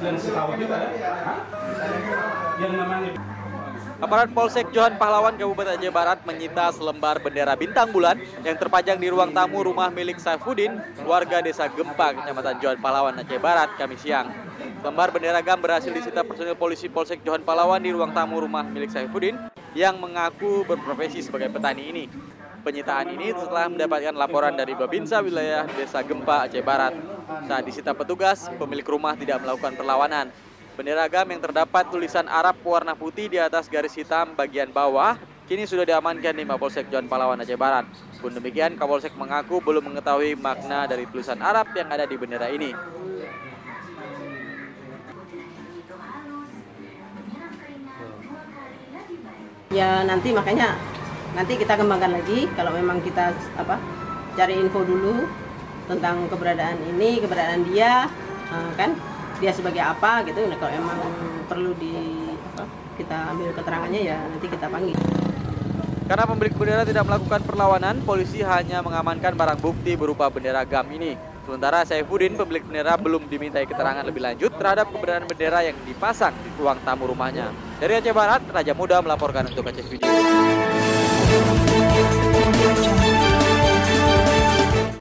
yang setahu kita yang namanya. Aparat Polsek Johan Pahlawan Kabupaten Aceh Barat menyita selembar bendera bintang bulan yang terpajang di ruang tamu rumah milik Saifuddin, warga desa Gempa, Kecamatan Johan Pahlawan, Aceh Barat, Kamis siang. Selembar bendera GAM berhasil disita personil polisi Polsek Johan Pahlawan di ruang tamu rumah milik Saifuddin yang mengaku berprofesi sebagai petani ini. Penyitaan ini setelah mendapatkan laporan dari Babinsa wilayah desa Gempa, Aceh Barat. Saat disita petugas, pemilik rumah tidak melakukan perlawanan. Bendera GAM yang terdapat tulisan Arab warna putih di atas garis hitam bagian bawah kini sudah diamankan di Mapolsek Johan Pahlawan, Aceh Barat. Pun demikian, Kapolsek mengaku belum mengetahui makna dari tulisan Arab yang ada di bendera ini. Ya nanti makanya kita kembangkan lagi kalau memang kita cari info dulu tentang keberadaan dia kan. Dia sebagai apa gitu, nah, kalau emang perlu kita ambil keterangannya ya nanti kita panggil. Karena pemilik bendera tidak melakukan perlawanan, polisi hanya mengamankan barang bukti berupa bendera GAM ini. Sementara Saifuddin, pemilik bendera, belum dimintai keterangan lebih lanjut terhadap keberadaan bendera yang dipasang di ruang tamu rumahnya. Dari Aceh Barat, Raja Muda melaporkan untuk Aceh Video.